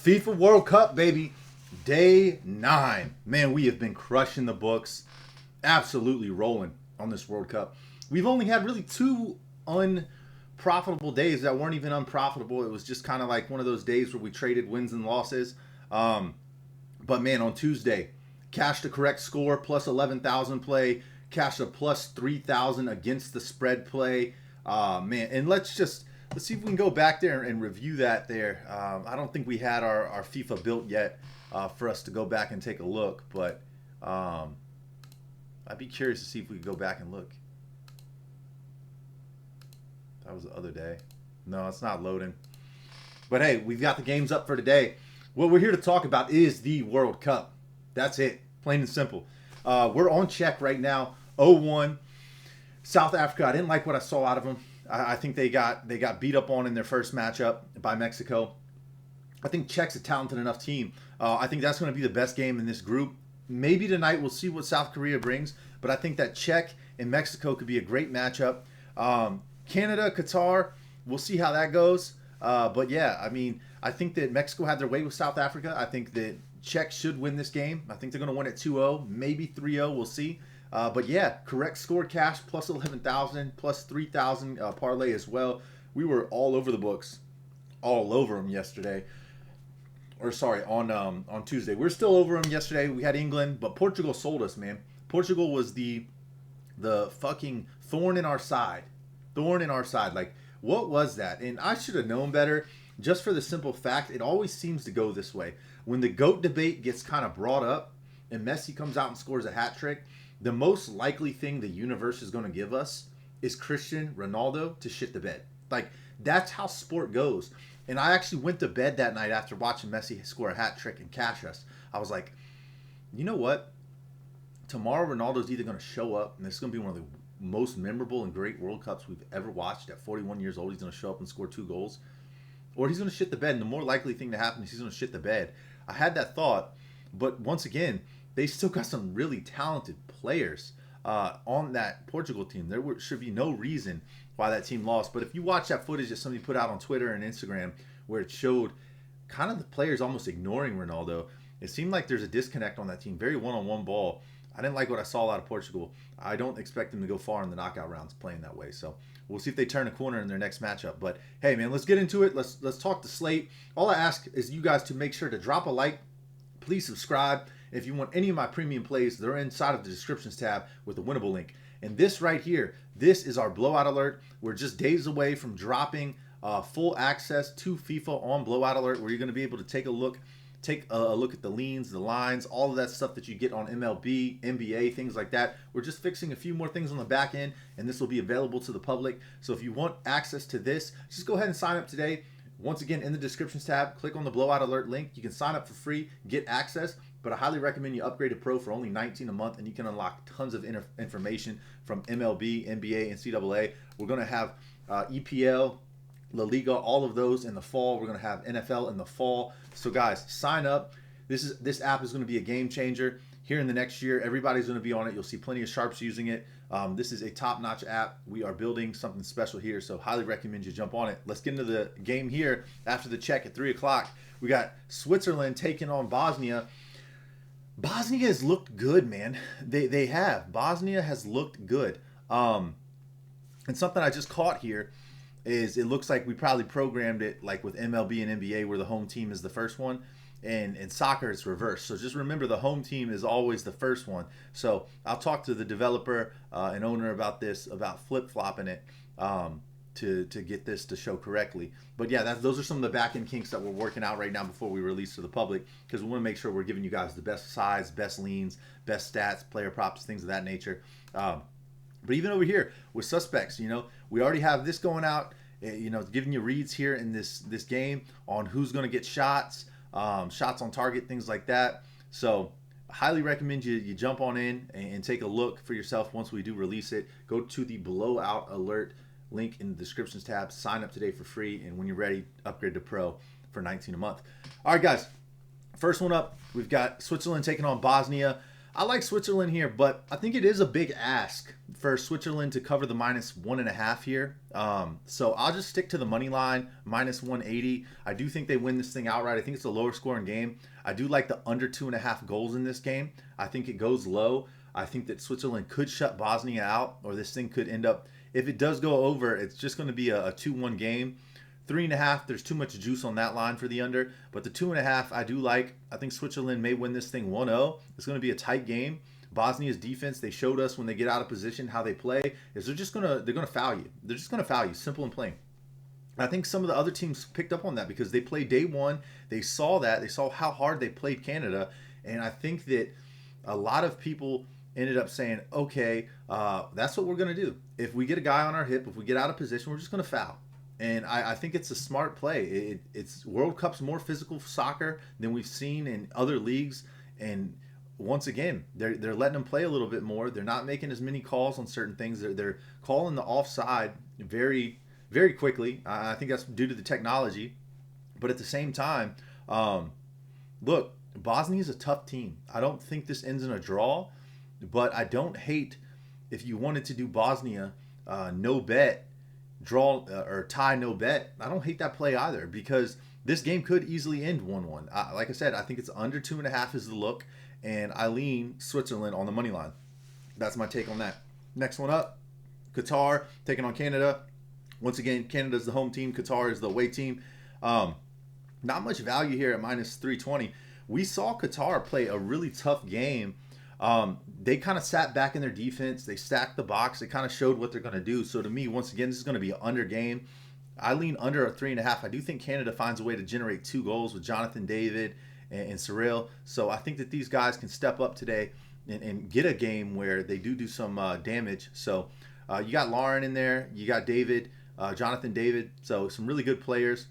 FIFA World Cup, baby. Day 9. Man, we have been crushing the books. Absolutely rolling on this World Cup. We've only had really 2 unprofitable days that weren't even unprofitable. It was just kind of like one of those days where we traded wins and losses. But man, on Tuesday, cashed the correct score, plus 11,000 play, cashed a plus 3,000 against the spread play. Man, and let's see if we can go back there and review that there. I don't think we had our FIFA built yet for us to go back and take a look, but I'd be curious to see if we could go back and look. That was the other day. No, it's not loading. But hey, we've got the games up for today. What we're here to talk about is the World Cup. That's it. Plain and simple. We're on check right now. 0-1. South Africa, I didn't like what I saw out of them. I think they got beat up on in their first matchup by Mexico. I think Czech's a talented enough team. I think that's going to be the best game in this group. Maybe tonight we'll see what South Korea brings, but I think that Czech and Mexico could be a great matchup. Canada, Qatar, we'll see how that goes. But yeah, I mean, I think that Mexico had their way with South Africa. I think that Czech should win this game. I think they're going to win it 2-0, maybe 3-0. We'll see. But yeah, correct score cash, plus 11,000, plus 3,000 parlay as well. We were all over the books, all over them yesterday. Or sorry, on Tuesday. We're still over them yesterday. We had England, but Portugal sold us, man. Portugal was the fucking thorn in our side. Thorn in our side. Like, what was that? And I should have known better, just for the simple fact, it always seems to go this way. When the GOAT debate gets kind of brought up and Messi comes out and scores a hat trick, the most likely thing the universe is going to give us is Cristiano Ronaldo to shit the bed. Like, that's how sport goes. And I actually went to bed that night after watching Messi score a hat trick and cash us. I was like, you know what? Tomorrow Ronaldo's either going to show up, and this is going to be one of the most memorable and great World Cups we've ever watched. At 41 years old, he's going to show up and score 2 goals. Or he's going to shit the bed, and the more likely thing to happen is he's going to shit the bed. I had that thought, but once again, they still got some really talented players on that Portugal team. There should be no reason why that team lost. But if you watch that footage that somebody put out on Twitter and Instagram where it showed kind of the players almost ignoring Ronaldo, it seemed like there's a disconnect on that team. Very one-on-one ball. I didn't like what I saw out of Portugal. I don't expect them to go far in the knockout rounds playing that way. So we'll see if they turn a corner in their next matchup. But hey, man, let's get into it. Let's talk the slate. All I ask is you guys to make sure to drop a like. Please subscribe. If you want any of my premium plays, they're inside of the descriptions tab with the Winible link. And this right here, this is our blowout alert. We're just days away from dropping full access to FIFA on blowout alert, where you're going to be able to take a look at the leans, the lines, all of that stuff that you get on MLB, NBA, things like that. We're just fixing a few more things on the back end, and this will be available to the public. So if you want access to this, just go ahead and sign up today. Once again, in the descriptions tab, click on the blowout alert link. You can sign up for free, get access, but I highly recommend you upgrade to Pro for only $19 a month, and you can unlock tons of information from MLB, NBA, and NCAA. We're going to have EPL, La Liga, all of those in the fall. We're going to have NFL in the fall. So guys, sign up. This app is going to be a game changer. Here in the next year, everybody's going to be on it. You'll see plenty of sharps using it. This is a top-notch app. We are building something special here, so highly recommend you jump on it. Let's get into the game here after the check at 3 o'clock. We got Switzerland taking on Bosnia. Bosnia has looked good, man. They have. Bosnia has looked good. And something I just caught here is it looks like we probably programmed it like with MLB and NBA where the home team is the first one. And in soccer, it's reversed. So just remember the home team is always the first one. So I'll talk to the developer and owner about this, about flip-flopping it to get this to show correctly. But yeah, those are some of the back-end kinks that we're working out right now before we release to the public, because we want to make sure we're giving you guys the best size, best leans, best stats, player props, things of that nature. But even over here with suspects, we already have this going out, giving you reads here in this game on who's going to get shots, shots on target, things like that. So highly recommend you jump on in and take a look for yourself once we do release it. Go to the blowout alert link in the descriptions tab, sign up today for free, and when you're ready, upgrade to Pro for $19 a month. All right, guys, first one up, we've got Switzerland taking on Bosnia. I like Switzerland here, but I think it is a big ask for Switzerland to cover the -1.5 here. So I'll just stick to the money line, -180. I do think they win this thing outright. I think it's a lower scoring game. I do like the under 2.5 goals in this game. I think it goes low. I think that Switzerland could shut Bosnia out, or this thing could end up, if it does go over, it's just going to be a 2-1 game. 3.5, there's too much juice on that line for the under, but the 2.5 I do like. I think Switzerland may win this thing 1-0. It's going to be a tight game. Bosnia's defense, they showed us when they get out of position how they play, is they're gonna foul you. They're just gonna foul you, simple and plain. I think some of the other teams picked up on that because they played day one. They saw that. They saw how hard they played Canada, and I think that a lot of people ended up saying, okay, that's what we're gonna do. If we get a guy on our hip, if we get out of position, we're just gonna foul. And I think it's a smart play. It's World Cup's more physical soccer than we've seen in other leagues. And once again, they're letting them play a little bit more. They're not making as many calls on certain things. They're calling the offside very, very quickly. I think that's due to the technology. But at the same time, look, Bosnia is a tough team. I don't think this ends in a draw, but I don't hate if you wanted to do Bosnia no bet, draw or tie no bet. I don't hate that play either because this game could easily end 1-1. Like I said, I think it's under 2.5 is the look, and I lean Switzerland on the money line. That's my take on that. Next one up, Qatar taking on Canada. Once again, Canada's the home team. Qatar is the away team. Not much value here at -320. We saw Qatar play a really tough game. They kind of sat back in their defense. They stacked the box. They kind of showed what they're going to do. So to me, once again, this is going to be an under game. I lean under a 3.5. I do think Canada finds a way to generate 2 goals with Jonathan David and Cyril. So I think that these guys can step up today and get a game where they do some damage. So you got Lauren in there. You got David, Jonathan David. So some really good players.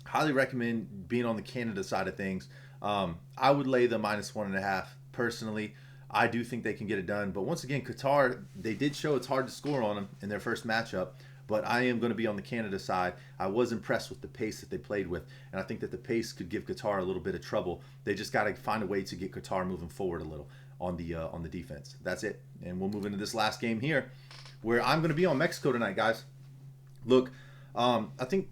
Highly recommend being on the Canada side of things. I would lay the -1.5 personally. I do think they can get it done. But once again, Qatar, they did show it's hard to score on them in their first matchup. But I am going to be on the Canada side. I was impressed with the pace that they played with. And I think that the pace could give Qatar a little bit of trouble. They just got to find a way to get Qatar moving forward a little on the defense. That's it. And we'll move into this last game here where I'm going to be on Mexico tonight, guys. Look, I think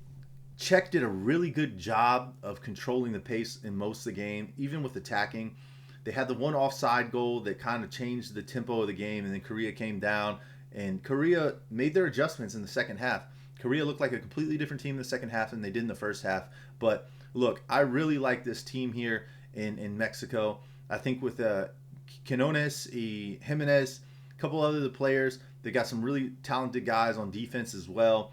Czech did a really good job of controlling the pace in most of the game, even with attacking. They had the one offside goal that kind of changed the tempo of the game, and then Korea came down, and Korea made their adjustments in the second half. Korea looked like a completely different team in the second half than they did in the first half. But look, I really like this team here in Mexico. I think with Quinones, Jimenez, a couple other players, they got some really talented guys on defense as well.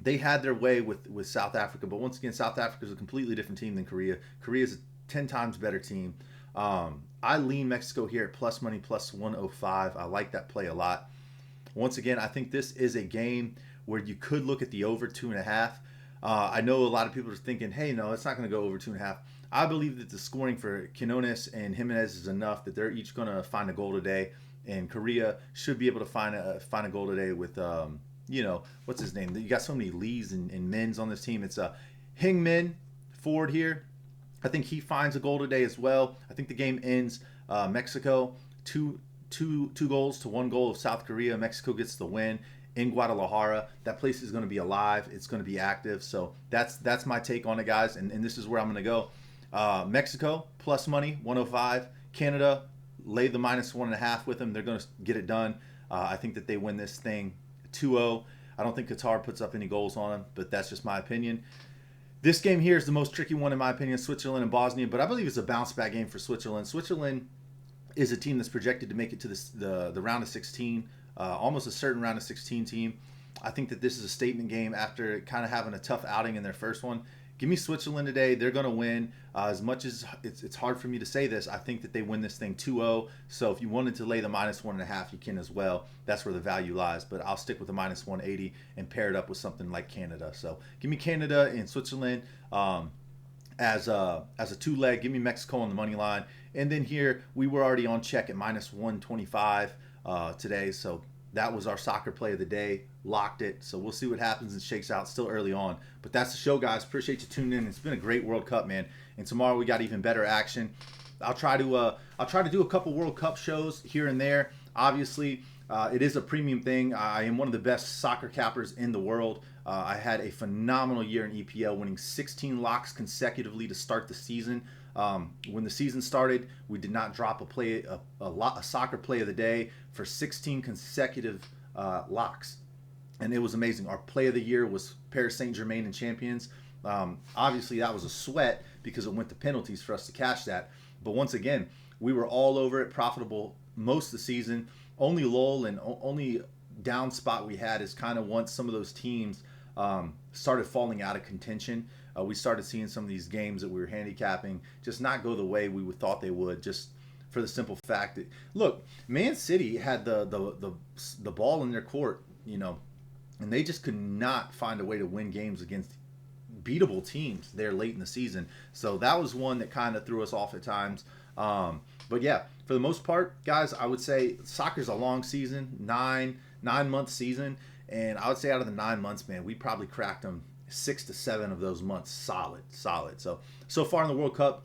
They had their way with South Africa, but once again, South Africa is a completely different team than Korea. Korea is a 10 times better team. I lean Mexico here at plus money, plus 105. I like that play a lot. Once again, I think this is a game where you could look at the over 2.5. I know a lot of people are thinking, hey, no, it's not going to go over 2.5. I believe that the scoring for Quinones and Jimenez is enough that they're each going to find a goal today, and Korea should be able to find a goal today with what's his name? You got so many Lees and Mins on this team. It's Hing Min forward here. I think he finds a goal today as well. I think the game ends Mexico 2 goals to 1 goal of South Korea. Mexico gets the win in Guadalajara. That place is going to be alive. It's going to be active. So that's my take on it, guys. And this is where I'm going to go. Mexico plus money 105. Canada lay the -1.5 with them. They're going to get it done. I think that they win this thing 2-0. I don't think Qatar puts up any goals on them, but that's just my opinion. This game here is the most tricky one in my opinion, Switzerland and Bosnia, but I believe it's a bounce back game for Switzerland. Switzerland is a team that's projected to make it to the round of 16, almost a certain round of 16 team. I think that this is a statement game after kind of having a tough outing in their first one. Give me Switzerland today. They're going to win. As much as it's hard for me to say this, I think that they win this thing 2-0. So if you wanted to lay the -1.5, you can as well. That's where the value lies. But I'll stick with the -180 and pair it up with something like Canada. So give me Canada and Switzerland as a 2-leg. Give me Mexico on the money line. And then here, we were already on check at -125 today. So that was our soccer play of the day. Locked it. So we'll see what happens and shakes out. Still early on. But that's the show, guys. Appreciate you tuning in. It's been a great World Cup, man. And tomorrow we got even better action. I'll try to do a couple World Cup shows here and there. Obviously, it is a premium thing. I am one of the best soccer cappers in the world. I had a phenomenal year in EPL, winning 16 locks consecutively to start the season. When the season started, we did not drop a soccer play of the day for 16 consecutive locks. And it was amazing. Our play of the year was Paris Saint-Germain and Champions. Obviously, that was a sweat because it went to penalties for us to cash that. But once again, we were all over it, profitable most of the season. Only lull and only down spot we had is kind of once some of those teams started falling out of contention. We started seeing some of these games that we were handicapping just not go the way we thought they would, just for the simple fact that, look, Man City had the ball in their court, and they just could not find a way to win games against beatable teams there late in the season. So that was one that kind of threw us off at times. But yeah, for the most part, guys, I would say soccer's a long season, 9-month season. And I would say out of the 9 months, man, we probably cracked them 6 to 7 of those months solid. So far in the World Cup,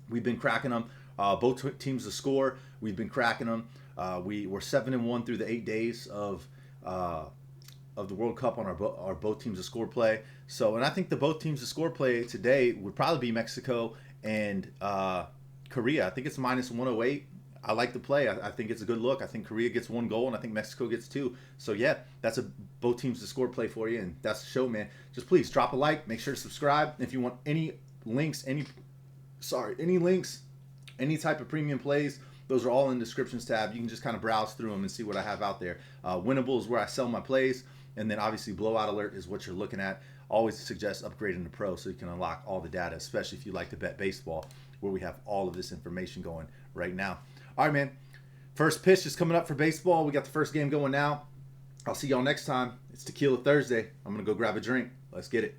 we've been cracking them. Both teams to score, we've been cracking them. We're 7-1 through the 8 days of the World Cup on our both teams to score play. So, and I think the both teams to score play today would probably be Mexico and Korea. I think it's -108. I like the play. I think it's a good look. I think Korea gets 1 goal, and I think Mexico gets 2. So yeah, that's a both teams to score play for you, and that's the show, man. Just please drop a like, make sure to subscribe. If you want any links, any type of premium plays, those are all in the descriptions tab. You can just kind of browse through them and see what I have out there. Winible is where I sell my plays, and then obviously Blowout Alert is what you're looking at. Always suggest upgrading to Pro so you can unlock all the data, especially if you like to bet baseball, where we have all of this information going right now. All right, man. First pitch is coming up for baseball. We got the first game going now. I'll see y'all next time. It's Tequila Thursday. I'm going to go grab a drink. Let's get it.